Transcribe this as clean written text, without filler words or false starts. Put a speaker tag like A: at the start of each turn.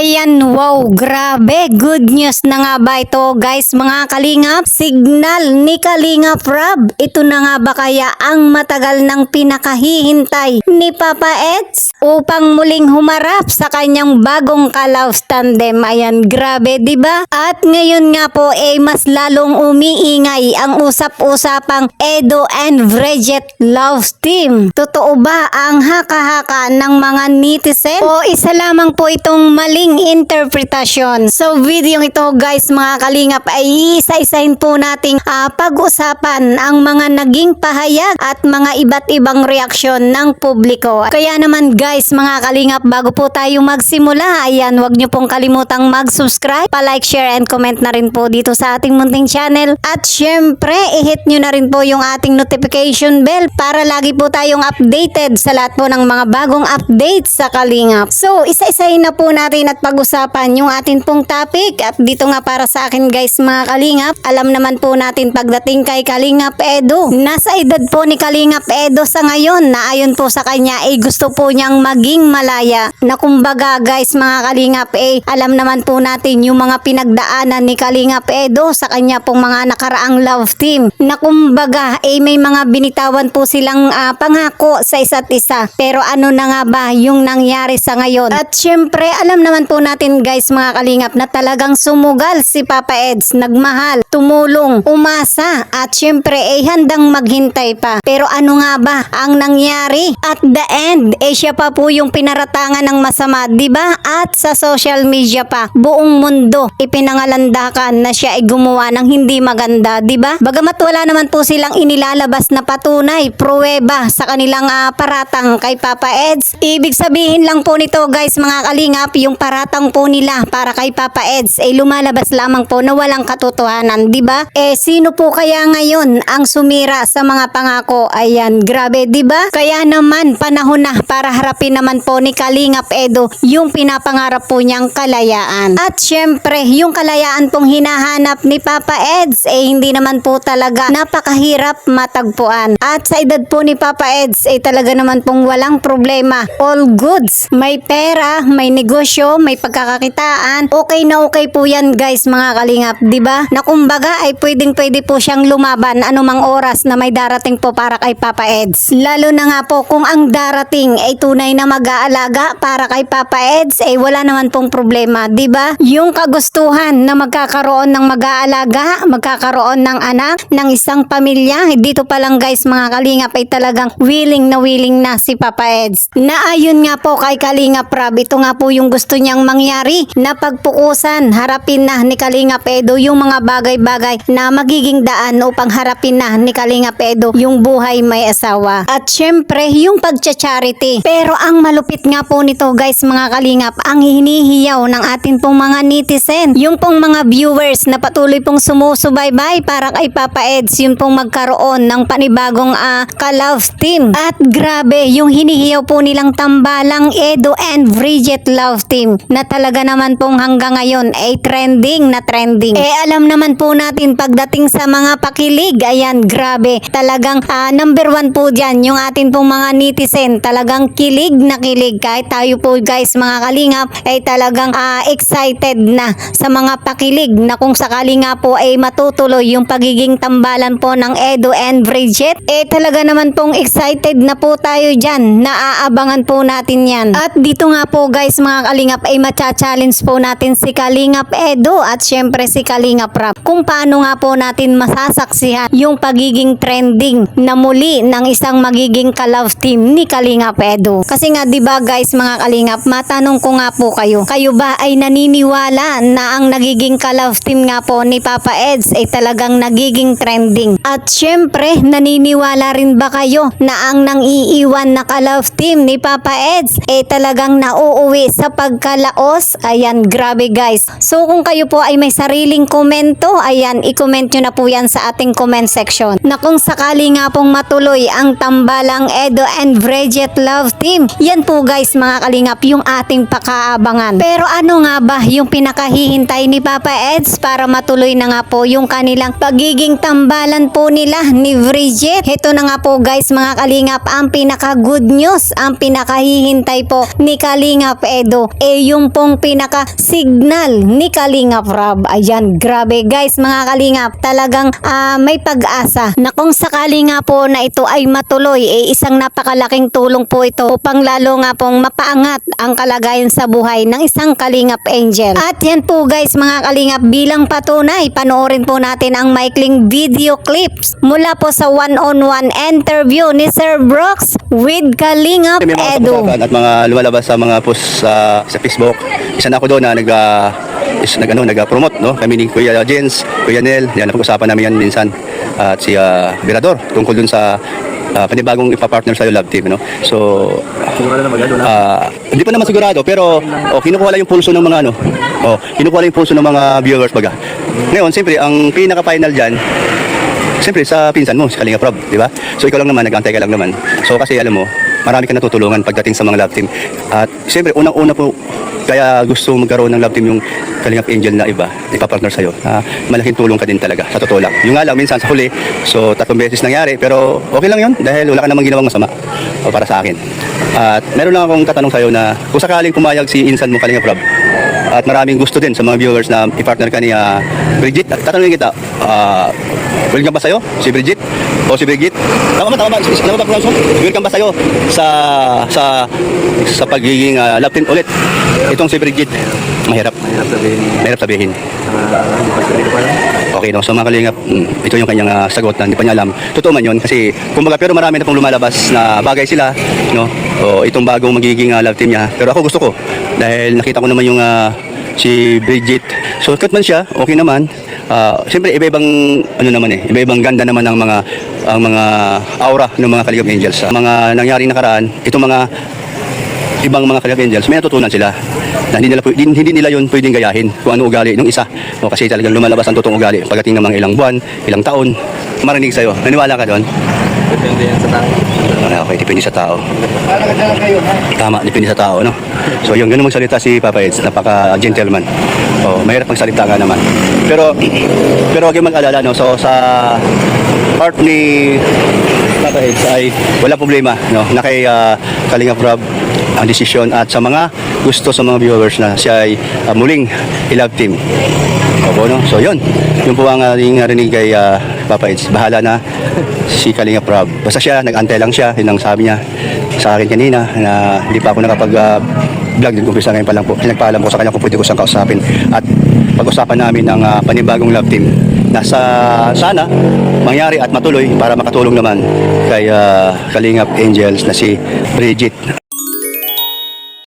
A: Ayan, wow, grabe, good news na nga ba ito guys mga kalingap? Signal ni Kalingap Rab. Ito na nga ba kaya ang matagal nang pinakahihintay ni Papa Eds upang muling humarap sa kanyang bagong kalaos tandem? Ayan, grabe, diba? At ngayon nga po mas lalong umiingay ang usap-usapang Edo and Bridget love team. Totoo ba ang haka-haka ng mga netizen? O isa lamang po itong maling interpretasyon? So video ito guys mga kalingap ay isa-isahin po nating pag-usapan ang mga naging pahayag at mga iba't ibang reaksyon ng publiko. Kaya naman guys mga kalingap, bago po tayo magsimula, ayan, wag nyo pong kalimutang mag-subscribe, pa-like, share and comment na rin po dito sa ating munting channel. At syempre i-hit nyo na rin po yung ating notification bell para lagi po tayong updated sa lahat po ng mga bagong updates sa Kalingap. So isa-isahin na po natin at pag-usapan yung atin pong topic. At dito nga para sa akin guys mga Kalingap, alam naman po natin pagdating kay Kalingap Edo, nasa edad po ni Kalingap Edo sa ngayon na ayon po sa kanya gusto po niyang maging malaya. Na kumbaga guys mga Kalingap alam naman po natin yung mga pinagdaanan ni Kalingap Edo sa kanya pong mga nakaraang love team. Na kumbaga may mga binitawan po silang pangako sa isa't isa. Pero ano na nga ba yung nangyari sa ngayon? At syempre alam naman po natin guys mga Kalingap na talagang sumugal si Papa Eds, nagmahal, tumulong, umasa at syempre handang maghintay pa. Pero ano nga ba ang nangyari? At the end siya pa po yung pinaratangan ng masama, diba? At sa social media pa buong mundo ipinangalandakan na siya ay gumawa ng hindi maganda, diba? Bagamat wala naman po silang inilalabas na patunay, pruweba sa kanilang paratang kay Papa Eds. Ibig sabihin lang po nito guys mga Kalingap, yung paratang po nila para kay Papa Eds lumalabas lamang po na walang katotohanan, diba? Sino po kaya ngayon ang sumira sa mga pangako? Ayan, grabe, diba? Kaya naman panahon na para harapin naman po ni Kalingap Edo yung pinapangarap po niyang kalayaan. At syempre yung kalayaan pong hinahanap ni Papa Eds hindi naman po talaga napakahirap matagpuan. At sa edad po ni Papa Eds talaga naman pong walang problema, all goods, may pera, may negosyo, may pagkakakitaan, okay na okay po yan guys mga Kalingap, diba? Na kumbaga pwedeng-pwede po siyang lumaban anumang oras na may darating po para kay Papa Eds. Lalo na nga po kung ang darating tunay na mag-aalaga para kay Papa Eds wala naman pong problema, diba? Yung kagustuhan na magkakaroon ng mag-aalaga, magkakaroon ng anak, ng isang pamilya, dito pa lang guys mga Kalingap talagang willing na si Papa Eds. Na ayon nga po kay Kalingap Rab, ito nga po yung gusto niyang mangyari, na pagpukusan, harapin na ni Kalingap Edo yung mga bagay-bagay na magiging daan upang harapin na ni Kalingap Edo yung buhay may asawa. At syempre yung pagcha-charity. Pero ang malupit nga po nito guys mga Kalingap, ang hinihiyaw ng atin pong mga netizen, yung pong mga viewers na patuloy pong sumusubaybay para kay Papa Eds, yung pong magkaroon ng panibagong ka-love team. At grabe yung hinihiyaw po nilang tambalang Edo and Bridget love team na talaga naman pong hanggang ngayon trending na trending. Alam naman po natin pagdating sa mga pakilig, ayan, grabe, talagang number one po dyan yung atin pong mga netizen, talagang kilig na kilig. Kahit tayo po guys mga Kalingap talagang excited na sa mga pakilig na kung sakali nga po matutuloy yung pagiging tambalan po ng Edo and Bridget, talaga naman pong excited na po tayo dyan, naaabangan po natin yan. At dito nga po guys mga Kalingap matcha-challenge po natin si Kalingap Edo at syempre si Kalingap Rab kung paano nga po natin masasaksihan yung pagiging trending na muli ng isang magiging ka-love team ni Kalingap Edo. Kasi nga diba guys mga Kalingap, matanong ko nga po kayo ba ay naniniwala na ang nagiging ka-love team nga po ni Papa Eds talagang nagiging trending? At syempre naniniwala rin ba kayo na ang nang iiwan na ka-love team ni Papa Eds talagang nauuwi sa pagkalaos? Ayan, grabe guys. So kung kayo po ay may sariling komento, ayan, i-comment nyo na po yan sa ating comment section. Na kung sakali nga pong matuloy ang tambalang Edo and Bridget love team, yan po guys mga Kalingap yung ating pakaabangan. Pero ano nga ba yung pinakahihintay ni Papa Eds para matuloy na nga po yung kanilang pagiging tambalan po nila ni Bridget? Ito na nga po guys mga Kalingap ang pinaka good news, ang pinakahihintay po ni Kalingap Edo yung pong pinaka-signal ni Kalingap Rob. Ayan, grabe guys mga Kalingap, talagang may pag-asa na kung sakali nga po na ito ay matuloy, isang napakalaking tulong po ito upang lalo nga pong mapaangat ang kalagayan sa buhay ng isang Kalingap Angel. At yan po guys mga Kalingap, bilang patunay, panoorin po natin ang maikling video clips mula po sa one-on-one interview ni Sir Brooks with Kalingap
B: May mga
A: Edu.
B: kapusakan at mga lumalabas sa mga post sa Facebook. Isa na ako doon na nag-promote, no? Kami ni Kuya Jens, Kuya Nel, yan, napag-usapan namin yan minsan. At si Berador, tungkol dun sa panibagong ipapartner sa'yo love team, no? So,
C: Sigurado na magado na.
B: hindi pa naman sigurado, pero kinukuha lang yung pulso ng mga kinukuha lang yung pulso ng mga viewers baga. Ngayon, siyempre, ang pinaka-final dyan, siyempre sa pinsan mo, si Kalingap Rob, di ba? So ikaw lang naman, nag-antay ka lang naman. So kasi alam mo, marami ka natutulungan pagdating sa mga love team. At siyempre, unang-una po, kaya gusto magkaroon ng love team yung Kalingap Angel na iba, ipapartner sa'yo. Malaking tulong ka din talaga, sa totoo lang. Yung nga lang, minsan sa huli, so 3 beses nangyari, pero okay lang yun, dahil wala ka namang ginawang masama para sa akin. At meron lang akong tatanong sa'yo na, kung sakaling pumayag si insan mo, Kalingap Rob, at maraming gusto din sa mga viewers na i-partner ka ni Bridget, at tatanungin kita, welcome ba sa'yo? Si Bridget? O si Bridget? Tama ba pronounce mo? Welcome ba sa'yo sa pagiging love team ulit? Itong si Bridget, mahirap. Mahirap sabihin.
C: Hindi pa lang.
B: Okay, no? So mga Kalingap, ito yung kanyang sagot na hindi pa niya alam. Totoo man yun kasi kumbaga pero marami na pong lumalabas na bagay sila, no? O itong bagong magiging love team niya. Pero ako gusto ko dahil nakita ko naman yung si Bridget. So cut man siya, okay naman. Siyempre iba-ibang iba-ibang ganda naman ang mga aura ng mga Kalingap Angels. Mga nangyaring nakaraan, itong mga ibang mga Kalingap Angels, may natutunan sila na hindi nila yun pwedeng gayahin kung ano ugali ng isa. O, kasi talagang lumalabas ang totoong ugali pagdating ng mga ilang buwan, ilang taon, marinig sa'yo. Naniwala ka doon?
C: Depende yan sa tao.
B: Okay, depende sa tao. Tama, depende sa tao, no? So, yung ganun magsalita si Papa Eds, napaka-gentleman. O, mahirap magsalita ka naman. Pero huwag kayong mag-alala, no? So, sa part ni Papa Eds ay wala problema, no? Na kay Kalingap Rob ang desisyon at sa mga gusto sa mga viewers na siya ay muling i-love team. Opo, no? So, yun. Yung po ang rinig kay Papa Eds. Bahala na si Kalingap Rob. Basta siya, nag-antay lang siya. Yun ang sabi niya sa akin kanina na hindi pa ako nakapag-vlog din. Kumpisa ngayon pa lang po. Pinagpaalam ko sa kanya kung pwede ko siyang kausapin. At pag-usapan namin ang panibagong love team na sana mangyari at matuloy para makatulong naman kay Kalingap Angels na si Bridget.